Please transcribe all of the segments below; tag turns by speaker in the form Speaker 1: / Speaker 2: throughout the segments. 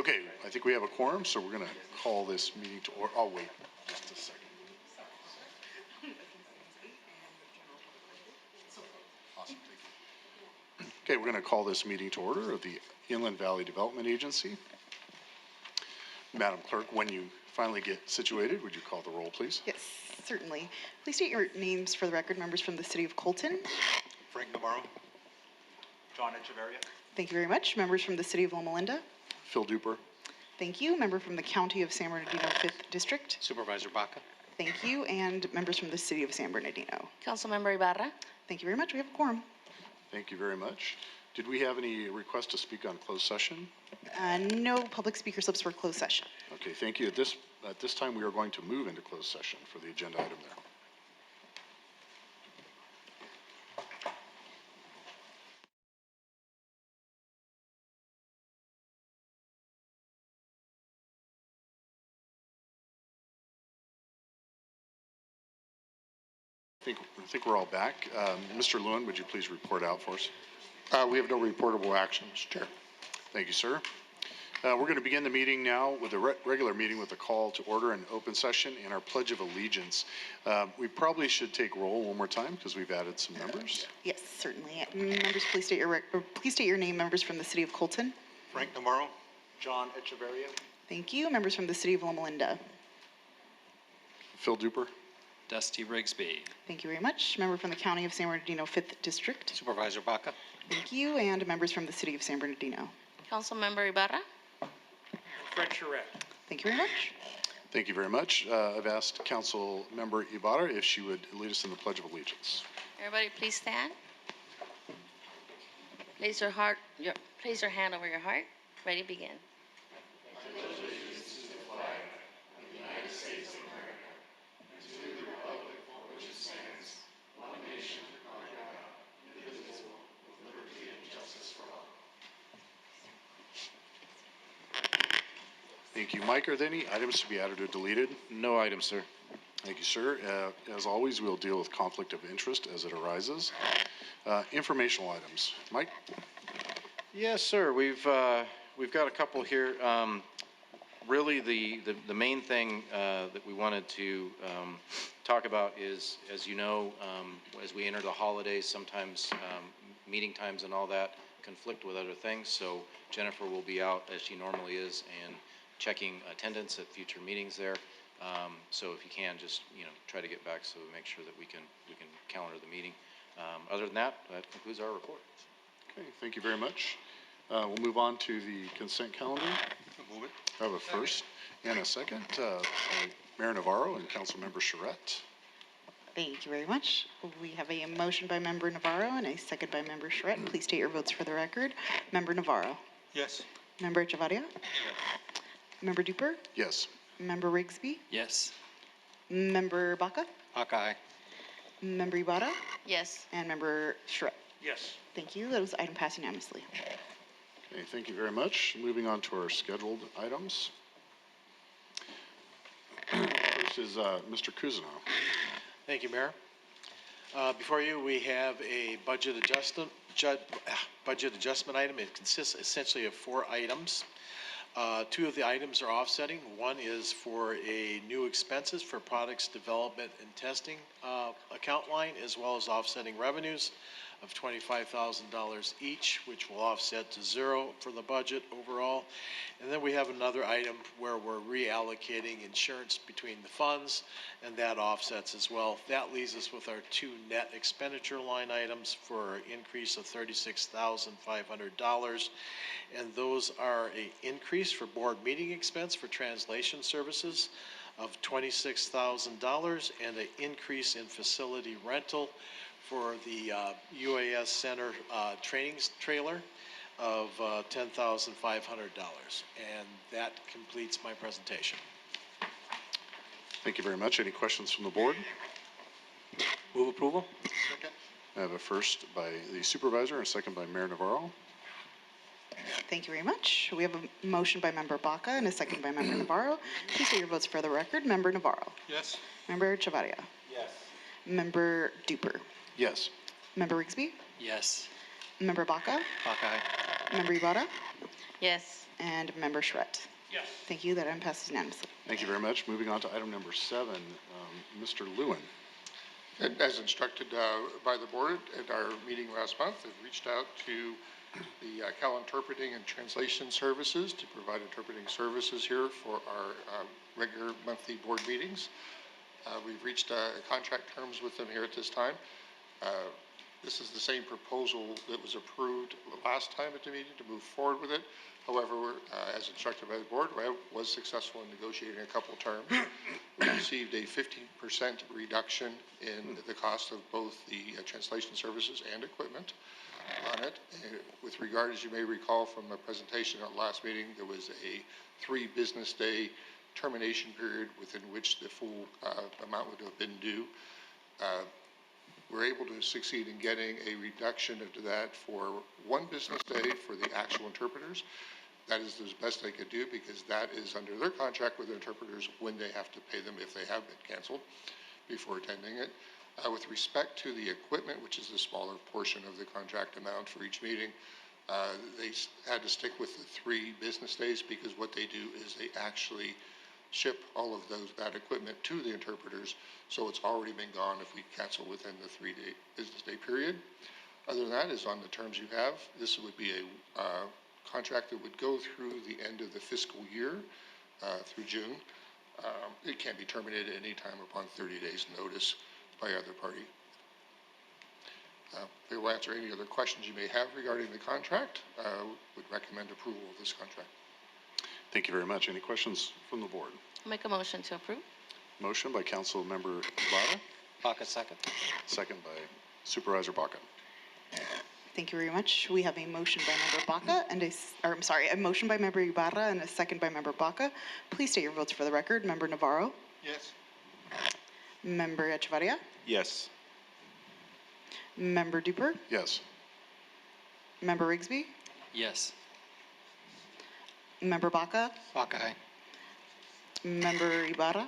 Speaker 1: Okay, I think we have a quorum, so we're going to call this meeting to order. I'll wait just a second. Awesome, thank you. Okay, we're going to call this meeting to order of the Inland Valley Development Agency. Madam Clerk, when you finally get situated, would you call the roll, please?
Speaker 2: Yes, certainly. Please state your names for the record. Members from the City of Colton.
Speaker 3: Frank Navarro. John Echeverria.
Speaker 2: Thank you very much. Members from the City of Loma Linda.
Speaker 1: Phil Duper.
Speaker 2: Thank you. Member from the County of San Bernardino, 5th District.
Speaker 3: Supervisor Baca.
Speaker 2: Thank you. And members from the City of San Bernardino.
Speaker 4: Councilmember Ibarra.
Speaker 2: Thank you very much. We have a quorum.
Speaker 1: Thank you very much. Did we have any requests to speak on closed session?
Speaker 2: No public speaker slips for closed session.
Speaker 1: Okay, thank you. At this time, we are going to move into closed session for the agenda item there. I think we're all back. Mr. Lewin, would you please report out for us?
Speaker 5: We have no reportable actions, Chair.
Speaker 1: Thank you, sir. We're going to begin the meeting now with a regular meeting with a call to order and open session and our Pledge of Allegiance. We probably should take roll one more time because we've added some members.
Speaker 2: Yes, certainly. Members, please state your name. Members from the City of Colton.
Speaker 3: Frank Navarro. John Echeverria.
Speaker 2: Thank you. Members from the City of Loma Linda.
Speaker 1: Phil Duper.
Speaker 6: Dusty Rigsby.
Speaker 2: Thank you very much. Member from the County of San Bernardino, 5th District.
Speaker 3: Supervisor Baca.
Speaker 2: Thank you. And members from the City of San Bernardino.
Speaker 4: Councilmember Ibarra.
Speaker 3: Fred Charette.
Speaker 2: Thank you very much.
Speaker 1: Thank you very much. I've asked Council Member Ibarra if she would lead us in the Pledge of Allegiance.
Speaker 4: Everybody please stand. Place your hand over your heart. Ready, begin.
Speaker 1: Thank you. Mike, are there any items to be added or deleted?
Speaker 5: No items, sir.
Speaker 1: Thank you, sir. As always, we'll deal with conflict of interest as it arises. Informational items. Mike?
Speaker 5: Yes, sir. We've got a couple here. Really, the main thing that we wanted to talk about is, as you know, as we enter the holidays, sometimes meeting times and all that conflict with other things. So Jennifer will be out as she normally is and checking attendance at future meetings there. So if you can, just try to get back so we make sure that we can calendar the meeting. Other than that, that concludes our report.
Speaker 1: Okay, thank you very much. We'll move on to the consent calendar.
Speaker 3: Move it.
Speaker 1: I have a first and a second. Mayor Navarro and Councilmember Charette.
Speaker 2: Thank you very much. We have a motion by Member Navarro and a second by Member Charette. Please state your votes for the record. Member Navarro.
Speaker 3: Yes.
Speaker 2: Member Echeverria. Member Duper.
Speaker 1: Yes.
Speaker 2: Member Rigsby.
Speaker 6: Yes.
Speaker 2: Member Baca.
Speaker 3: Baca, aye.
Speaker 2: Member Ibarra.
Speaker 4: Yes.
Speaker 2: And Member Charette.
Speaker 3: Yes.
Speaker 2: Thank you. Those items pass unanimously.
Speaker 1: Okay, thank you very much. Moving on to our scheduled items. First is Mr. Cousineau.
Speaker 7: Thank you, Mayor. Before you, we have a budget adjustment item. It consists essentially of 4 items. 2 of the items are offsetting. One is for a new expenses for products development and testing account line, as well as offsetting revenues of $25,000 each, which will offset to 0 for the budget overall. And then we have another item where we're reallocating insurance between the funds, and that offsets as well. That leaves us with our 2 net expenditure line items for an increase of $36,500. And those are an increase for board meeting expense for translation services of $26,000 and an increase in facility rental for the UAS Center trainings trailer of $10,500. And that completes my presentation.
Speaker 1: Thank you very much. Any questions from the board?
Speaker 3: Move approval.
Speaker 7: Second.
Speaker 1: I have a first by the supervisor and a second by Mayor Navarro.
Speaker 2: Thank you very much. We have a motion by Member Baca and a second by Member Navarro. Please state your votes for the record. Member Navarro.
Speaker 3: Yes.
Speaker 2: Member Echeverria.
Speaker 7: Yes.
Speaker 2: Member Duper.
Speaker 1: Yes.
Speaker 2: Member Rigsby.
Speaker 6: Yes.
Speaker 2: Member Baca.
Speaker 3: Baca, aye.
Speaker 2: Member Ibarra,
Speaker 4: Yes.
Speaker 2: and Member Charette.
Speaker 3: Yes.
Speaker 2: Thank you. That item passes unanimously.
Speaker 1: Thank you very much. Moving on to item number 7, Mr. Lewin.
Speaker 8: And as instructed by the board at our meeting last month, I've reached out to the Cal Interpreting and Translation Services to provide interpreting services here for our regular monthly board meetings. We've reached contract terms with them here at this time. This is the same proposal that was approved last time at the meeting to move forward with it. However, as instructed by the board, I was successful in negotiating a couple terms. We received a 15% reduction in the cost of both the translation services and equipment on it. With regard, as you may recall from a presentation at last meeting, there was a 3 business day termination period within which the full amount would have been due. We're able to succeed in getting a reduction of that for 1 business day for the actual interpreters. That is the best they could do because that is under their contract with the interpreters when they have to pay them if they have been canceled before attending it. With respect to the equipment, which is the smaller portion of the contract amount for each meeting, they had to stick with the 3 business days because what they do is they actually ship all of that equipment to the interpreters, so it's already been gone if we cancel within the 3-day business day period. Other than that is on the terms you have. This would be a contract that would go through the end of the fiscal year through June. It can be terminated at any time upon 30 days notice by either party. They will answer any other questions you may have regarding the contract. Would recommend approval of this contract.
Speaker 1: Thank you very much. Any questions from the board?
Speaker 4: Make a motion to approve.
Speaker 1: Motion by Council Member Ibarra,
Speaker 3: Baca, second.
Speaker 1: second by Supervisor Baca.
Speaker 2: Thank you very much. We have a motion by Member Baca and a motion by Member Ibarra and a second by Member Baca. Please state your votes for the record. Member Navarro,
Speaker 3: Yes.
Speaker 2: Member Echevarria,
Speaker 3: Yes.
Speaker 2: Member Duper,
Speaker 1: Yes.
Speaker 2: Member Rigsby,
Speaker 6: Yes.
Speaker 2: Member Baca,
Speaker 3: Baca, aye.
Speaker 2: Member Ibarra,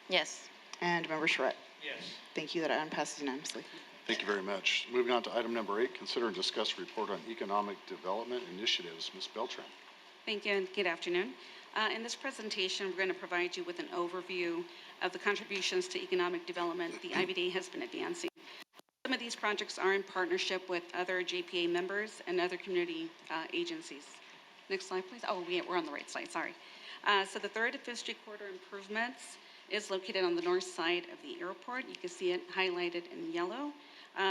Speaker 4: Yes.
Speaker 2: and Member Charette.
Speaker 3: Yes.
Speaker 2: Thank you. That item passes unanimously.
Speaker 1: Thank you very much. Moving on to item number 8, consider and discuss report on economic development initiatives. Ms. Beltran.
Speaker 9: Thank you and good afternoon. In this presentation, we're going to provide you with an overview of the contributions to economic development the IVDA has been advancing. Some of these projects are in partnership with other JPA members and other community agencies. Next slide, please. Oh, we're on the right slide, sorry. So the 3rd and 5th Street corridor improvements is located on the north side of the airport. You can see it highlighted in yellow.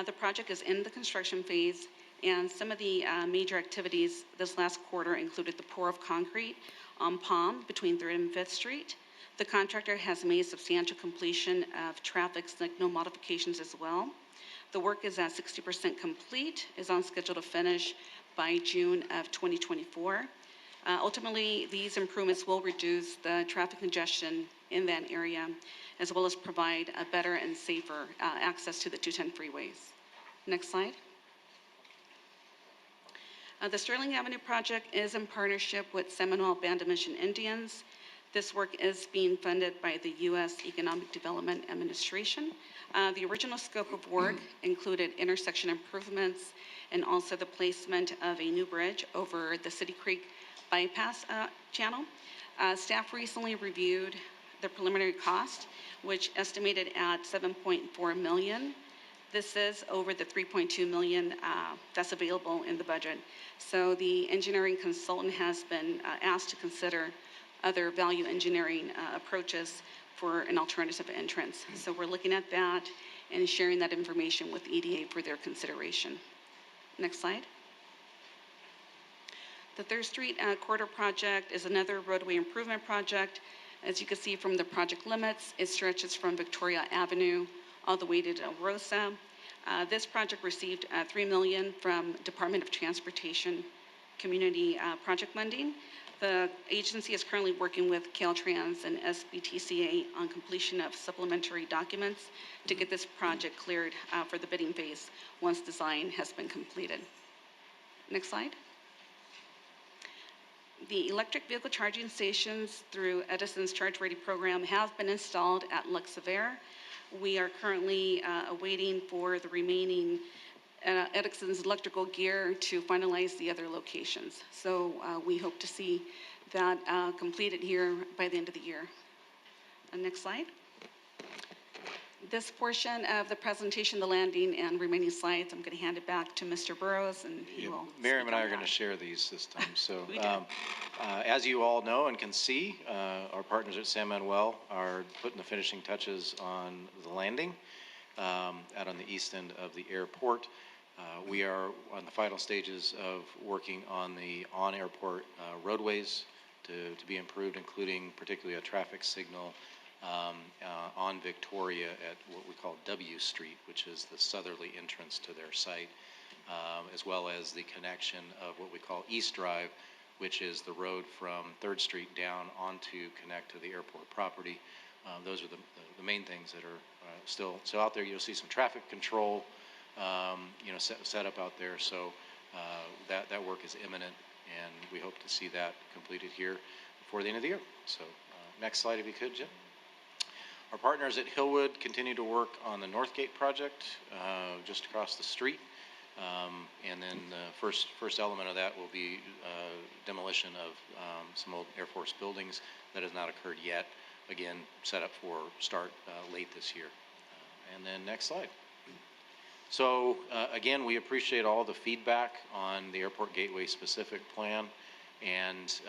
Speaker 9: The project is in the construction phase, and some of the major activities this last quarter included the pour of concrete on Palm between 3rd and 5th Street. The contractor has made substantial completion of traffic signal modifications as well. The work is at 60% complete, is on schedule to finish by June of 2024. Ultimately, these improvements will reduce the traffic congestion in that area, as well as provide a better and safer access to the 210 freeways. Next slide. The Sterling Avenue project is in partnership with Seminole Band of Mission Indians. This work is being funded by the U.S. Economic Development Administration. The original scope of work included intersection improvements and also the placement of a new bridge over the City Creek bypass channel. Staff recently reviewed the preliminary cost, which estimated at $7.4 million. This is over the $3.2 million that's available in the budget. So the engineering consultant has been asked to consider other value engineering approaches for an alternative entrance. So we're looking at that and sharing that information with EDA for their consideration. Next slide. The 3rd Street corridor project is another roadway improvement project. As you can see from the project limits, it stretches from Victoria Avenue all the way to Del Rosa. This project received $3 million from Department of Transportation Community Project Funding. The agency is currently working with Caltrans and SBTCA on completion of supplementary documents to get this project cleared for the bidding phase once design has been completed. Next slide. The electric vehicle charging stations through Edison's Charge Ready program have been installed at Luxaver. We are currently awaiting for the remaining Edison's electrical gear to finalize the other locations. So we hope to see that completed here by the end of the year. Next slide. This portion of the presentation, the landing and remaining slides, I'm going to hand it back to Mr. Burrows, and he will.
Speaker 5: Miriam and
Speaker 9: speak
Speaker 5: I
Speaker 9: on
Speaker 5: are going to
Speaker 9: that.
Speaker 5: share these this time. So,
Speaker 9: We do.
Speaker 5: as you all know and can see, our partners at San Manuel are putting the finishing touches on the landing out on the east end of the airport. We are on the final stages of working on the on-airport roadways to be improved, including particularly a traffic signal on Victoria at what we call W Street, which is the southerly entrance to their site, as well as the connection of what we call East Drive, which is the road from 3rd Street down onto connect to the airport property. Those are the main things that are still out there. You'll see some traffic control, set up out there. So that work is imminent, and we hope to see that completed here before the end of the year. So next slide, if you could, Jim. Our partners at Hillwood continue to work on the Northgate project just across the street. And then the first element of that will be demolition of some old Air Force buildings that has not occurred yet. Again, set up for start late this year. And then next slide. So again, we appreciate all the feedback on the Airport Gateway specific plan. And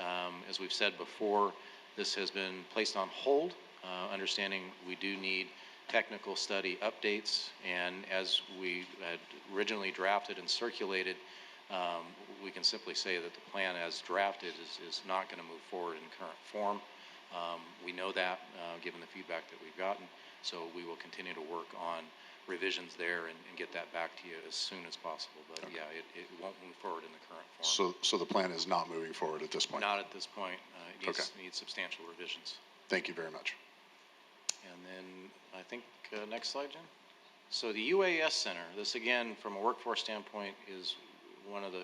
Speaker 5: as we've said before, this has been placed on hold, understanding we do need technical study updates. And as we had originally drafted and circulated, we can simply say that the plan as drafted is not going to move forward in current form. We know that given the feedback that we've gotten. So we will continue to work on revisions there and get that back to you as soon as possible. But okay. Yeah, it won't move forward in the current form.
Speaker 1: So the plan is not moving forward at this point?
Speaker 5: Not at this point. It needs substantial revisions.
Speaker 1: Thank you very much.
Speaker 5: And then I think next slide, Jen. So the UAS Center, this again, from a workforce standpoint, is one of the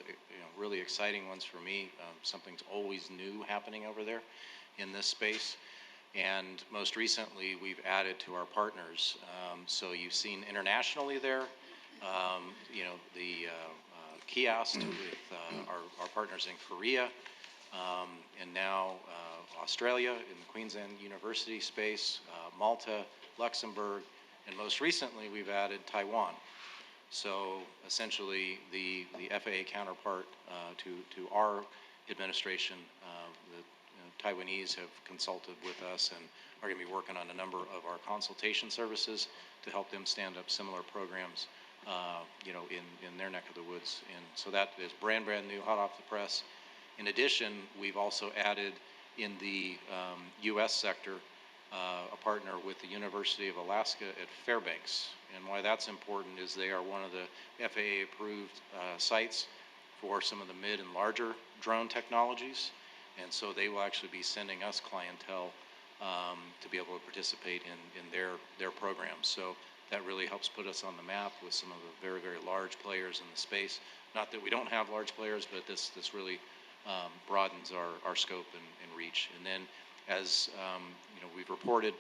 Speaker 5: really exciting ones for me. Something's always new happening over there in this space. And most recently, we've added to our partners. So you've seen internationally there, the kiosk with our partners in Korea, and now Australia in the Queensland University space, Malta, Luxembourg, and most recently we've added Taiwan. So essentially the FAA counterpart to our administration, the Taiwanese have consulted with us and are going to be working on a number of our consultation services to help them stand up similar programs, in their neck of the woods. And so that is brand new, hot off the press. In addition, we've also added in the U.S. sector a partner with the University of Alaska at Fairbanks. And why that's important is they are one of the FAA-approved sites for some of the mid and larger drone technologies. And so they will actually be sending us clientele to be able to participate in their programs. So that really helps put us on the map with some of the very, very large players in the space. Not that we don't have large players, but this really broadens our scope and reach. And then as we've reported,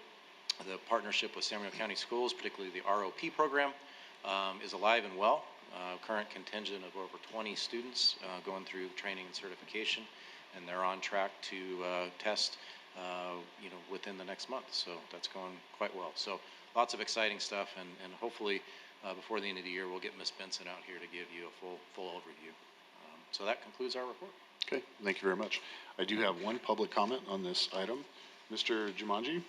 Speaker 5: the partnership with San Manuel County Schools, particularly the ROP program, is alive and well. Current contingent of over 20 students going through training and certification, and they're on track to test within the next month. So that's going quite well. So lots of exciting stuff, and hopefully before the end of the year we'll get Ms. Benson out here to give you a full overview. So that concludes our report.
Speaker 1: Okay, thank you very much. I do have one public comment on this item. Mr. Jumanji?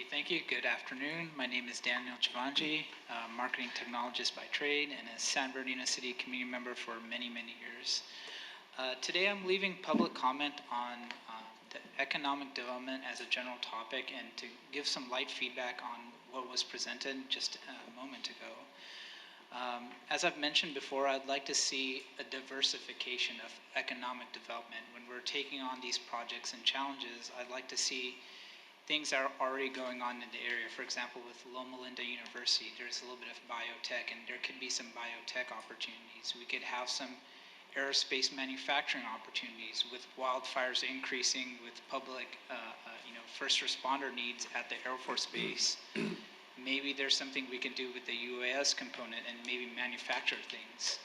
Speaker 10: Thank you. Good afternoon. My name is Daniel Giovanji, marketing technologist by trade and a San Bernardino City community member for many, many years. Today I'm leaving public comment on the economic development as a general topic and to give some light feedback on what was presented just a moment ago. As I've mentioned before, I'd like to see a diversification of economic development. When we're taking on these projects and challenges, I'd like to see things that are already going on in the area. For example, with Loma Linda University, there's a little bit of biotech, and there could be some biotech opportunities. We could have some aerospace manufacturing opportunities with wildfires increasing, with public, first responder needs at the Air Force Base. Maybe there's something we can do with the UAS component and maybe manufacture things.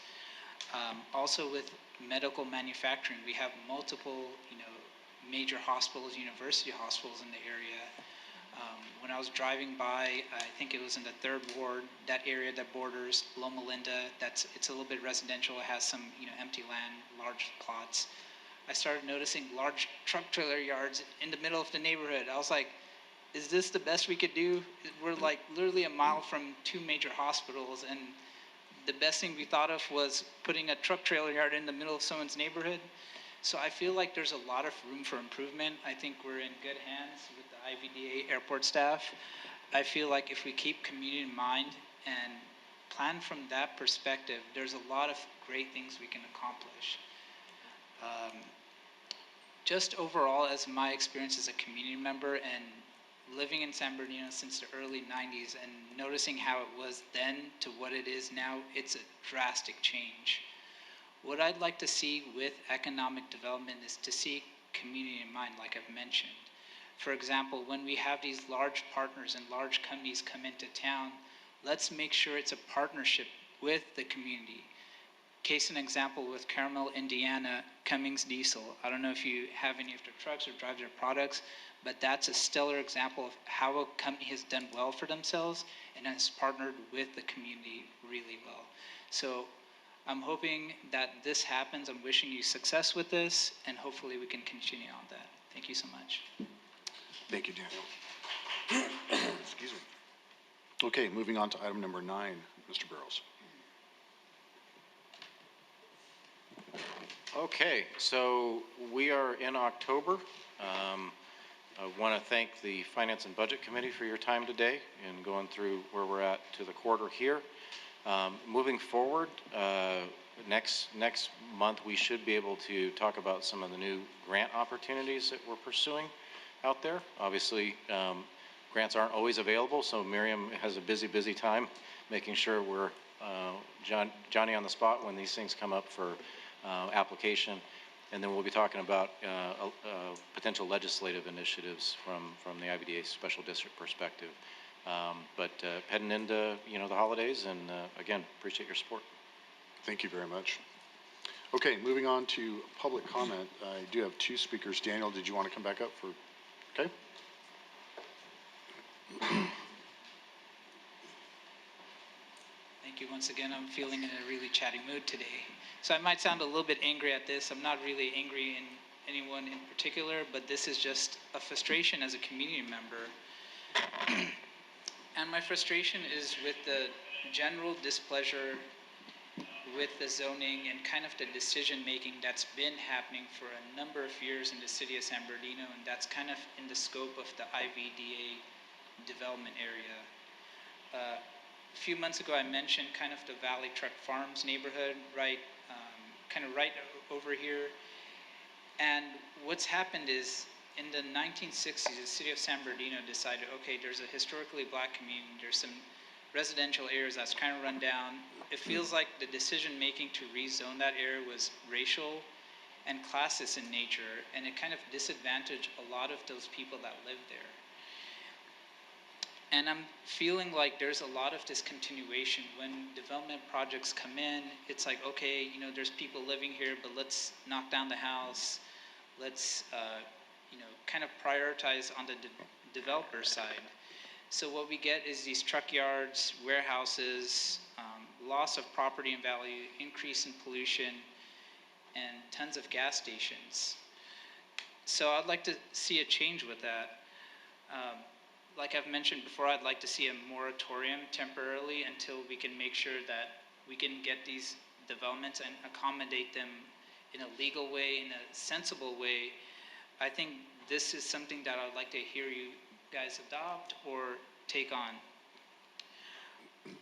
Speaker 10: Also with medical manufacturing, we have multiple, major hospitals, university hospitals in the area. When I was driving by, I think it was in the 3rd Ward, that area that borders Loma Linda, it's a little bit residential. It has some, empty land, large plots. I started noticing large truck trailer yards in the middle of the neighborhood. I was like, is this the best we could do? We're like literally a mile from 2 major hospitals, and the best thing we thought of was putting a truck trailer yard in the middle of someone's neighborhood. So I feel like there's a lot of room for improvement. I think we're in good hands with the IVDA airport staff. I feel like if we keep community in mind and plan from that perspective, there's a lot of great things we can accomplish. Just overall, as my experience as a community member and living in San Bernardino since the early 90s and noticing how it was then to what it is now, it's a drastic change. What I'd like to see with economic development is to see community in mind, like I've mentioned. For example, when we have these large partners and large companies come into town, let's make sure it's a partnership with the community. Case in example with Carmel, Indiana, Cummins Diesel. I don't know if you have any of their trucks or drive their products, but that's a stellar example of how a company has done well for themselves and has partnered with the community really well. So I'm hoping that this happens. I'm wishing you success with this, and hopefully we can continue on that. Thank you so much.
Speaker 1: Thank you, Daniel. Excuse me. Okay, moving on to item number 9, Mr. Burrows.
Speaker 5: Okay, so we are in October. I want to thank the Finance and Budget Committee for your time today and going through where we're at to the quarter here. Moving forward, next month we should be able to talk about some of the new grant opportunities that we're pursuing out there. Obviously, grants aren't always available, so Miriam has a busy time making sure we're Johnny on the spot when these things come up for application. And then we'll be talking about potential legislative initiatives from the IVDA Special District perspective. But heading into the holidays, and again, appreciate your support.
Speaker 1: Thank you very much. Okay, moving on to public comment. I do have 2 speakers. Daniel, did you want to come back up for? Okay.
Speaker 10: Thank you once again. I'm feeling in a really chatty mood today. So I might sound a little bit angry at this. I'm not really angry in anyone in particular, but this is just a frustration as a community member. And my frustration is with the general displeasure with the zoning and kind of the decision-making that's been happening for a number of years in the city of San Bernardino, and that's kind of in the scope of the IVDA development area. A few months ago, I mentioned kind of the Valley Truck Farms neighborhood, right, kind of right over here. And what's happened is, in the 1960s, the city of San Bernardino decided, okay, there's a historically black community, there's some residential areas that's kind of run down. It feels like the decision-making to rezone that area was racial and classist in nature, and it kind of disadvantaged a lot of those people that live there. And I'm feeling like there's a lot of discontinuation. When development projects come in, it's like, okay, there's people living here, but let's knock down the house. Let's, kind of prioritize on the developer side. So what we get is these truck yards, warehouses, loss of property and value, increase in pollution, and tons of gas stations. So I'd like to see a change with that. Like I've mentioned before, I'd like to see a moratorium temporarily until we can make sure that we can get these developments and accommodate them in a legal way, in a sensible way. I think this is something that I'd like to hear you guys adopt or take on.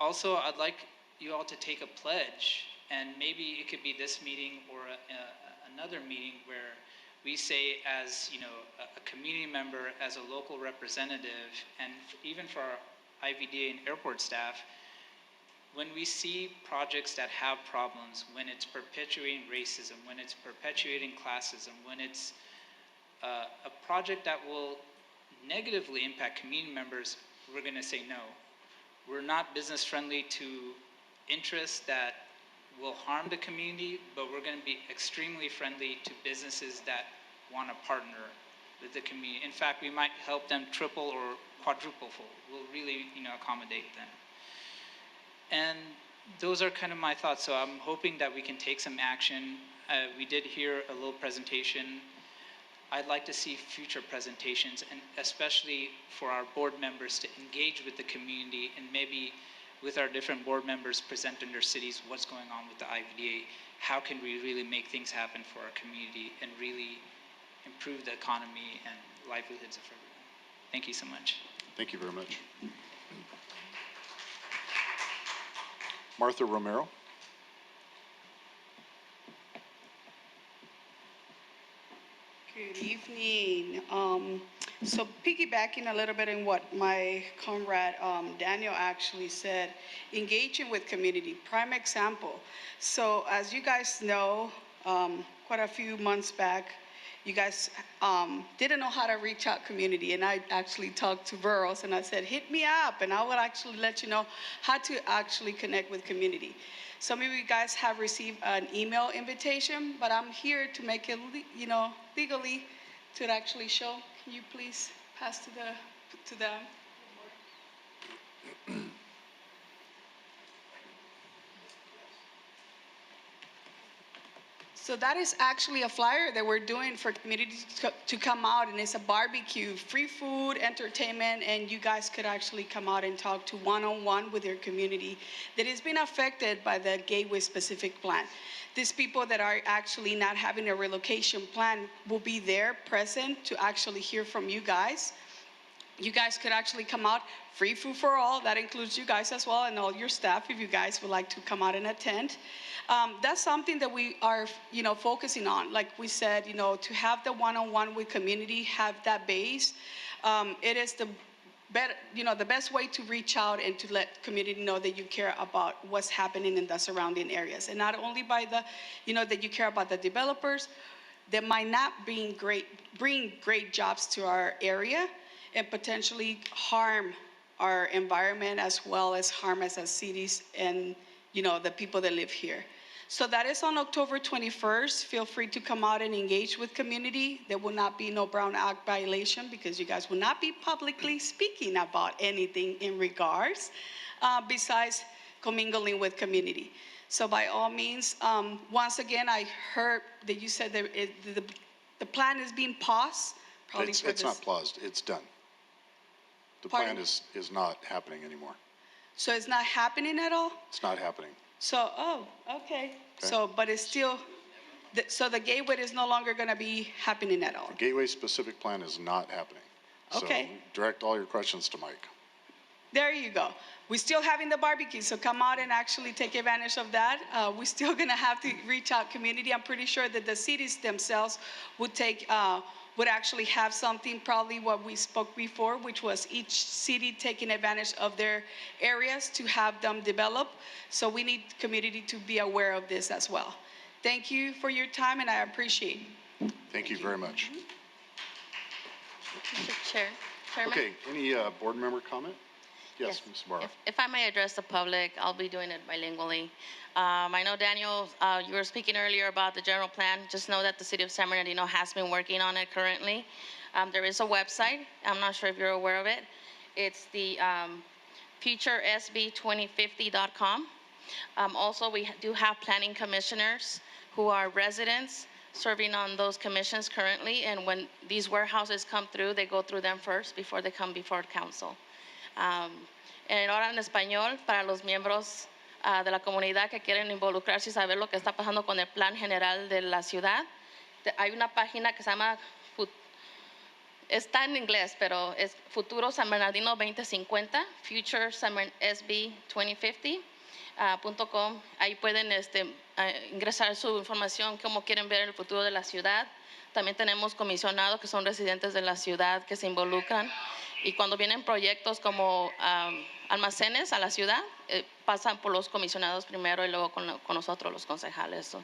Speaker 10: Also, I'd like you all to take a pledge, and maybe it could be this meeting or another meeting where we say, as a community member, as a local representative, and even for our IVDA and airport staff, when we see projects that have problems, when it's perpetuating racism, when it's perpetuating classism, when it's a project that will negatively impact community members, we're going to say no. We're not business friendly to interests that will harm the community, but we're going to be extremely friendly to businesses that want to partner with the community. In fact, we might help them triple or quadruple fold. We'll really, accommodate them. And those are kind of my thoughts. So I'm hoping that we can take some action. We did hear a little presentation. I'd like to see future presentations, and especially for our board members to engage with the community and maybe with our different board members present in their cities what's going on with the IVDA. How can we really make things happen for our community and really improve the economy and livelihoods of everyone? Thank you so much.
Speaker 1: Thank you very much. Martha Romero.
Speaker 11: Good evening. So piggybacking a little bit on what my comrade Daniel actually said, engaging with community, prime example. So as you guys know, quite a few months back, you guys didn't know how to reach out community, and I actually talked to Burroughs and I said, hit me up and I will actually let you know how to actually connect with community. Some of you guys have received an email invitation, but I'm here to make it, legally to actually show. Can you please pass to them? So that is actually a flyer that we're doing for community to come out, and it's a barbecue, free food, entertainment, and you guys could actually come out and talk to one-on-one with your community that has been affected by the Gateway specific plan. These people that are actually not having a relocation plan will be there present to actually hear from you guys. You guys could actually come out, free food for all. That includes you guys as well and all your staff if you guys would like to come out and attend. That's something that we are, focusing on. Like we said, to have the one-on-one with community, have that base. It is the best way to reach out and to let community know that you care about what's happening in the surrounding areas. And not only by the, that you care about the developers that might not bring great jobs to our area, and potentially harm our environment as well as harm us as cities and the people that live here. So that is on October 21st. Feel free to come out and engage with community. There will not be no Brown Act violation because you guys will not be publicly speaking about anything in regards besides commingling with community. So by all means, once again, I heard that you said that the plan is being paused. Probably
Speaker 1: It's not paused, it's done. The plan is not happening anymore.
Speaker 11: So it's not happening at all?
Speaker 1: It's not happening.
Speaker 11: So, okay. So, but it's still, so the gateway is no longer going to be happening at all?
Speaker 1: The Gateway specific plan is not happening.
Speaker 11: Okay.
Speaker 1: So direct all your questions to Mike.
Speaker 11: There you go. We're still having the barbecue, so come out and actually take advantage of that. We're still going to have to reach out community. I'm pretty sure that the cities themselves would actually have something, probably what we spoke before, which was each city taking advantage of their areas to have them develop. So we need community to be aware of this as well. Thank you for your time, and I appreciate it.
Speaker 1: Thank you very much.
Speaker 4: Mr. Chairman?
Speaker 1: Okay, any board member comment? Yes, Ms. Barra.
Speaker 4: If I may address the public, I'll be doing it bilingually. I know, Daniel, you were speaking earlier about the general plan. Just know that the city of San Bernardino has been working on it currently. There is a website. I'm not sure if you're aware of it. It's the futuresb2050.com. Also, we do have planning commissioners who are residents serving on those commissions currently. And when these warehouses come through, they go through them first before they come before council. Ahora en español, para los miembros de la comunidad que quieren involucrarse y saber lo que está pasando con el plan general de la ciudad, hay una página que se llama, está en inglés, pero es Futuro San Bernardino 2050, Future SB 2050.com. Ahí pueden ingresar su información, cómo quieren ver el futuro de la ciudad. También tenemos comisionados que son residentes de la ciudad que se involucran. Y cuando vienen proyectos como almacenes a la ciudad, pasan por los comisionados primero y luego con nosotros los concejales. So,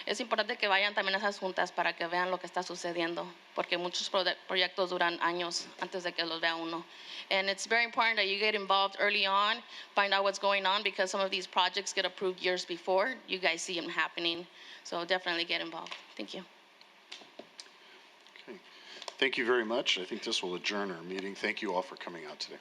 Speaker 4: es importante que vayan también a esas juntas para que vean lo que está sucediendo, porque muchos proyectos duran años antes de que los vea uno. And it's very important that you get involved early on, find out what's going on, because some of these projects get approved years before you guys see them happening. So definitely get involved. Thank you.
Speaker 1: Okay. Thank you very much. I think this will adjourn our meeting. Thank you all for coming out today.